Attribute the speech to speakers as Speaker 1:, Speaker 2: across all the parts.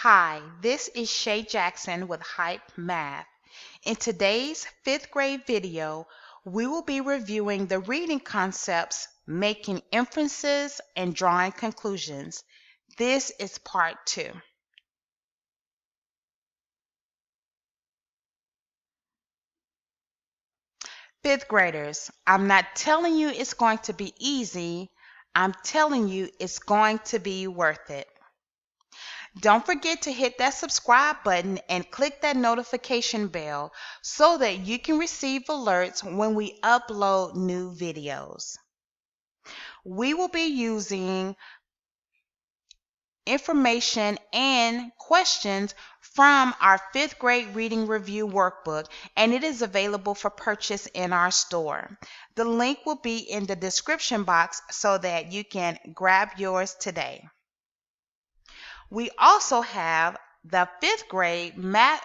Speaker 1: Hi, this is Shay Jackson with Hype Math. In today's fifth grade video, we will be reviewing the reading concepts, making inferences, and drawing conclusions. This is part 2. Fifth graders, I'm not telling you it's going to be easy. I'm telling you it's going to be worth it. Don't forget to hit that subscribe button and click that notification bell so that you can receive alerts when we upload new videos. We will be using information and questions from our fifth grade reading review workbook, and it is available for purchase in our store. The link will be in the description box so that you can grab yours today. We also have the fifth grade math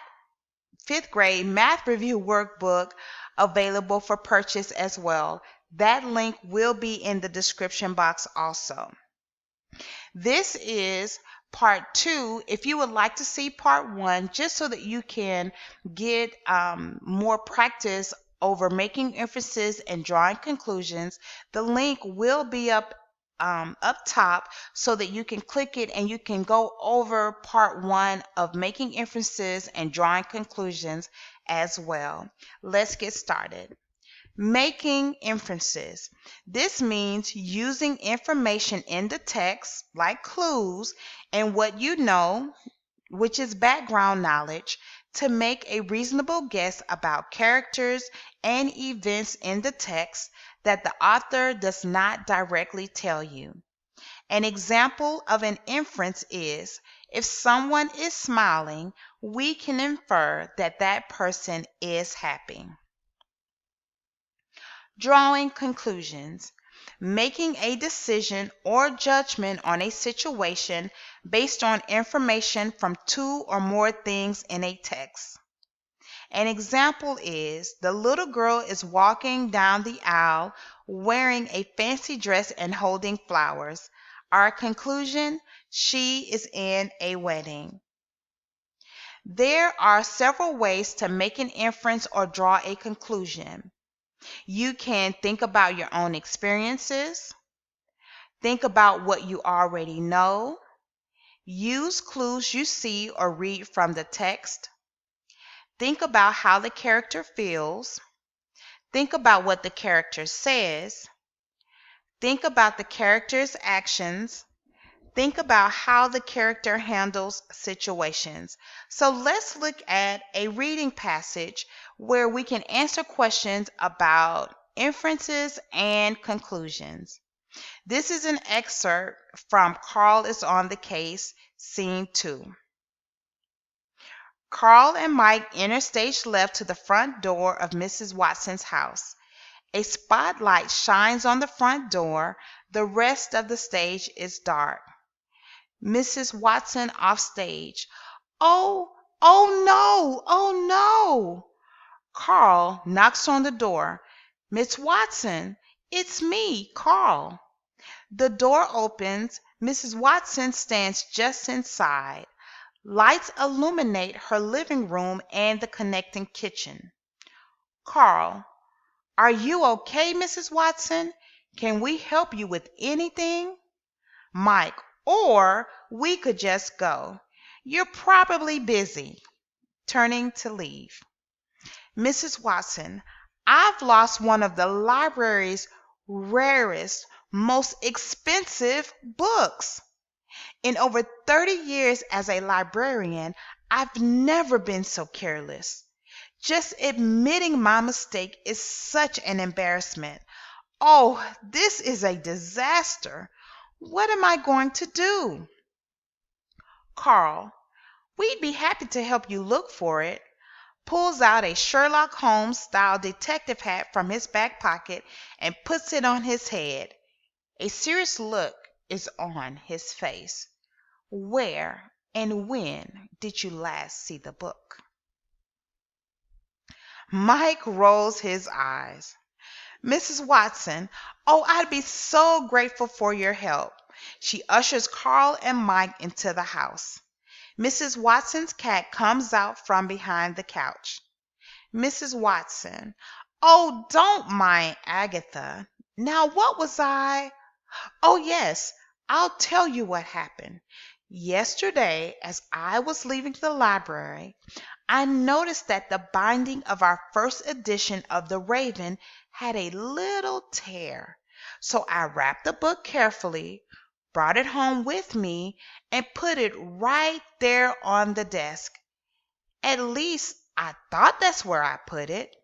Speaker 1: review workbook available for purchase as well. That link will be in the description box also. This is part 2. If you would like to see part 1, just so that you can get more practice over making inferences and drawing conclusions, the link will be up top so that you can click it and you can go over part 1 of making inferences and drawing conclusions as well. Let's get started. Making inferences. This means using information in the text, like clues, and what you know, which is background knowledge, to make a reasonable guess about characters and events in the text that the author does not directly tell you. An example of an inference is, if someone is smiling, we can infer that that person is happy. Drawing conclusions. Making a decision or judgment on a situation based on information from 2 or more things in a text. An example is, the little girl is walking down the aisle wearing a fancy dress and holding flowers. Our conclusion, she is in a wedding. There are several ways to make an inference or draw a conclusion. You can think about your own experiences, think about what you already know, use clues you see or read from the text, think about how the character feels, think about what the character says, think about the character's actions, think about how the character handles situations. So let's look at a reading passage where we can answer questions about inferences and conclusions. This is an excerpt from Carl is on the Case, Scene 2. Carl and Mike enter stage left to the front door of Mrs. Watson's house. A spotlight shines on the front door. The rest of the stage is dark. Mrs. Watson off stage. Oh, oh no, oh no. Carl knocks on the door. Miss Watson, it's me, Carl. The door opens. Mrs. Watson stands just inside. Lights illuminate her living room and the connecting kitchen. Carl, are you okay, Mrs. Watson? Can we help you with anything? Mike, or we could just go. You're probably busy. Turning to leave. Mrs. Watson, I've lost one of the library's rarest, most expensive books. In over 30 years as a librarian, I've never been so careless. Just admitting my mistake is such an embarrassment. Oh, this is a disaster. What am I going to do? Carl, we'd be happy to help you look for it. Pulls out a Sherlock Holmes style detective hat from his back pocket and puts it on his head. A serious look is on his face. Where and when did you last see the book? Mike rolls his eyes. Mrs. Watson, oh, I'd be so grateful for your help. She ushers Carl and Mike into the house. Mrs. Watson's cat comes out from behind the couch. Mrs. Watson. Oh, don't mind Agatha. Now, what was I? Oh, yes, I'll tell you what happened. Yesterday, as I was leaving the library, I noticed that the binding of our first edition of The Raven had a little tear. So I wrapped the book carefully, brought it home with me, and put it right there on the desk. At least I thought that's where I put it.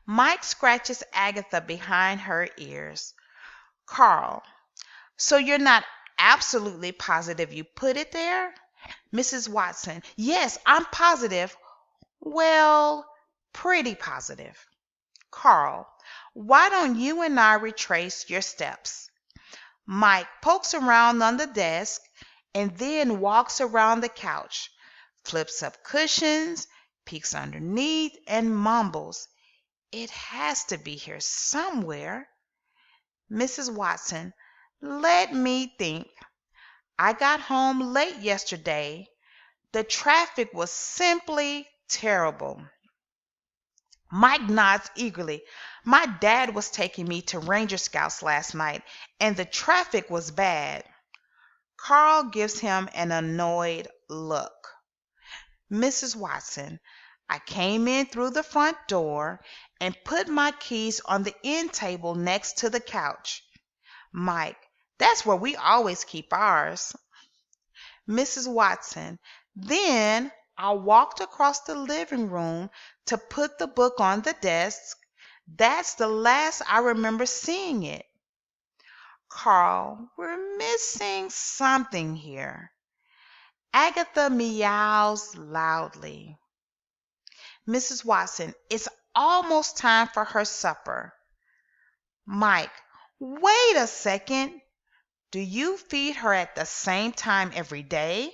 Speaker 1: Mike scratches Agatha behind her ears. Carl, so you're not absolutely positive you put it there? Mrs. Watson, yes, I'm positive. Well, pretty positive. Carl, why don't you and I retrace your steps? Mike pokes around on the desk and then walks around the couch, flips up cushions, peeks underneath, and mumbles, "It has to be here somewhere." Mrs. Watson, let me think. I got home late yesterday. The traffic was simply terrible. Mike nods eagerly. My dad was taking me to Ranger Scouts last night, and the traffic was bad. Carl gives him an annoyed look. Mrs. Watson, I came in through the front door and put my keys on the end table next to the couch. Mike, that's where we always keep ours. Mrs. Watson, then I walked across the living room to put the book on the desk. That's the last I remember seeing it. Carl, we're missing something here. Agatha meows loudly. Mrs. Watson, it's almost time for her supper. Mike, wait a second. Do you feed her at the same time every day?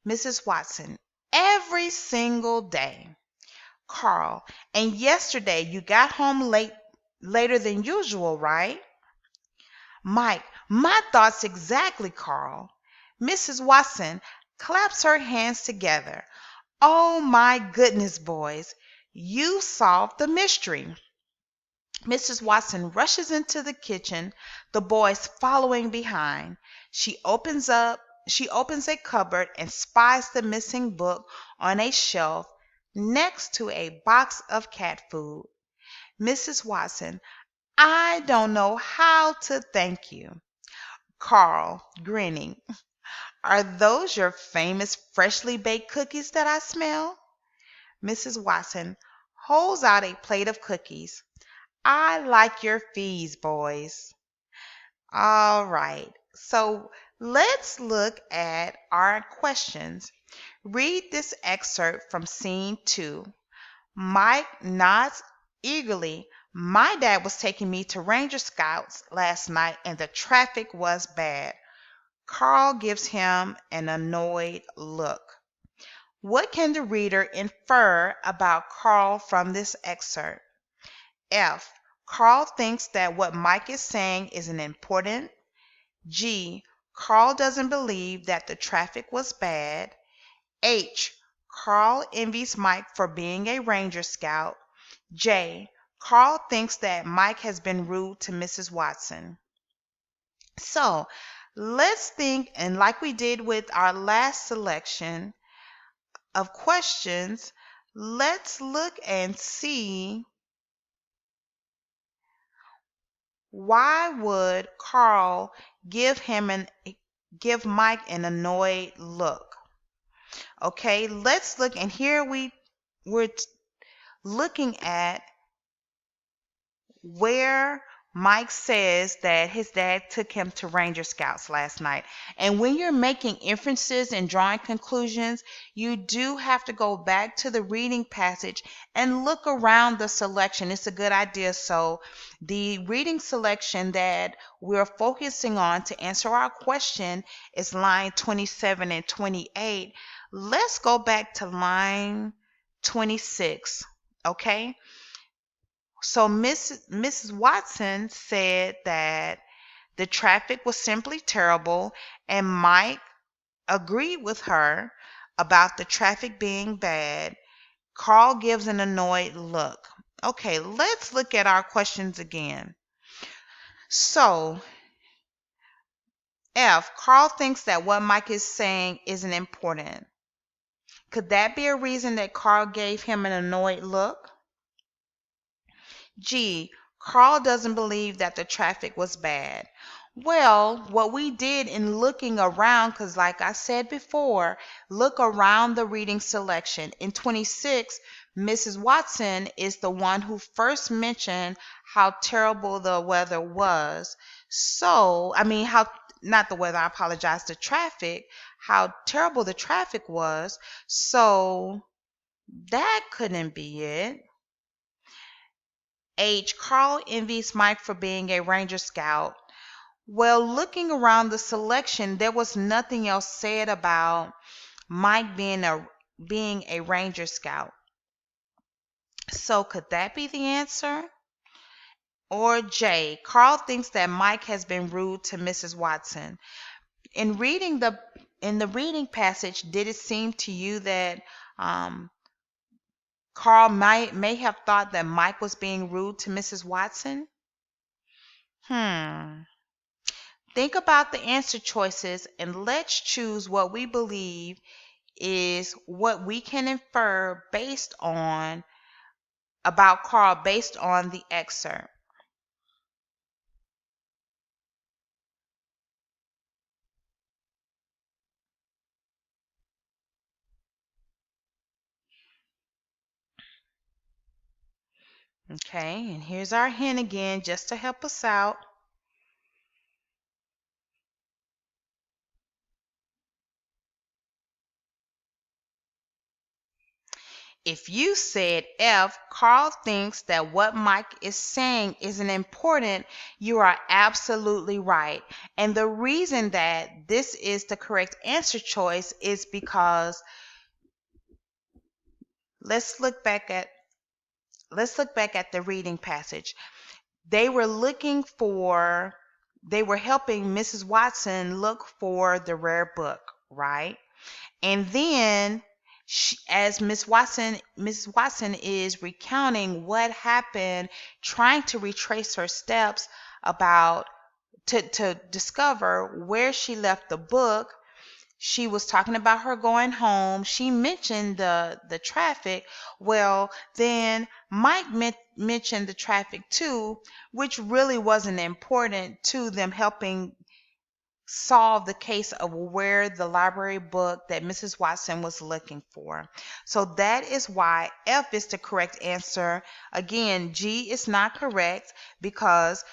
Speaker 1: Mrs. Watson, every single day. Carl, and yesterday you got home later than usual, right? Mike, my thoughts exactly, Carl. Mrs. Watson claps her hands together. Oh my goodness, boys, you solved the mystery. Mrs. Watson rushes into the kitchen, the boys following behind. She opens a cupboard and spies the missing book on a shelf next to a box of cat food. Mrs. Watson, I don't know how to thank you. Carl, grinning, are those your famous freshly baked cookies that I smell? Mrs. Watson holds out a plate of cookies. I like your fees, boys. All right, so let's look at our questions. Read this excerpt from scene 2. Mike nods eagerly. My dad was taking me to Ranger Scouts last night and the traffic was bad. Carl gives him an annoyed look. What can the reader infer about Carl from this excerpt? F. Carl thinks that what Mike is saying isn't important. G. Carl doesn't believe that the traffic was bad. H. Carl envies Mike for being a Ranger Scout. J. Carl thinks that Mike has been rude to Mrs. Watson. So let's think, and like we did with our last selection of questions, let's look and see, why would Carl give Mike an annoyed look? Okay, let's look, and here we're looking at where Mike says that his dad took him to Ranger Scouts last night. And when you're making inferences and drawing conclusions, you do have to go back to the reading passage and look around the selection. It's a good idea. So the reading selection that we're focusing on to answer our question is line 27 and 28. Let's go back to line 26. Okay? So Mrs. Watson said that the traffic was simply terrible, and Mike agreed with her about the traffic being bad. Carl gives an annoyed look. Okay, let's look at our questions again. So, F, Carl thinks that what Mike is saying isn't important. Could that be a reason that Carl gave him an annoyed look? G, Carl doesn't believe that the traffic was bad. Well, what we did in looking around, because like I said before, look around the reading selection. In 26, Mrs. Watson is the one who first mentioned how terrible the weather was. So, I mean, how, not the weather, I apologize, the traffic, how terrible the traffic was. So, that couldn't be it. H. Carl envies Mike for being a Ranger Scout. Well, looking around the selection, there was nothing else said about Mike being a Ranger Scout. So could that be the answer? Or J. Carl thinks that Mike has been rude to Mrs. Watson. In reading the reading passage, did it seem to you that Carl may have thought that Mike was being rude to Mrs. Watson? Hmm. Think about the answer choices and let's choose what we believe is what we can infer based on about Carl based on the excerpt. Okay, and here's our hint again just to help us out. If you said F, Carl thinks that what Mike is saying isn't important, you are absolutely right. And the reason that this is the correct answer choice is because let's look back at the reading passage. They were helping Mrs. Watson look for the rare book, right? And then as Mrs. Watson is recounting what happened, trying to retrace her steps about to discover where she left the book. She was talking about her going home. She mentioned the traffic. Well, then Mike mentioned the traffic too, which really wasn't important to them helping solve the case of where the library book that Mrs. Watson was looking for. So that is why F is the correct answer. Again, G is not correct because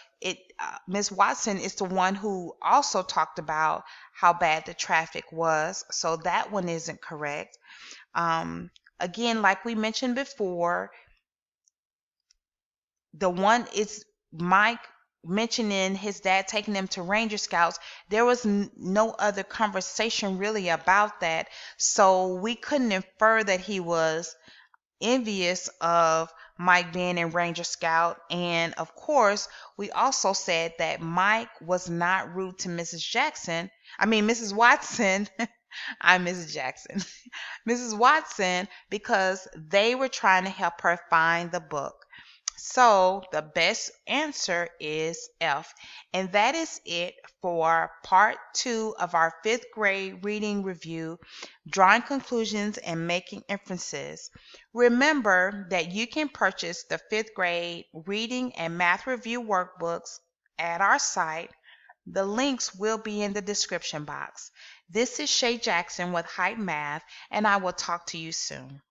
Speaker 1: Ms. Watson is the one who also talked about how bad the traffic was. So that one isn't correct. Again, like we mentioned before, the one is Mike mentioning his dad taking them to Ranger Scouts. There was no other conversation really about that. So we couldn't infer that he was envious of Mike being in Ranger Scout. And of course, we also said that Mike was not rude to Mrs. Watson. I'm Mrs. Jackson. Mrs. Watson, because they were trying to help her find the book. So the best answer is F. And that is it for part 2 of our 5th grade reading review, drawing conclusions and making inferences. Remember that you can purchase the 5th grade reading and math review workbooks at our site. The links will be in the description box. This is Shay Jackson with Hype Math, and I will talk to you soon.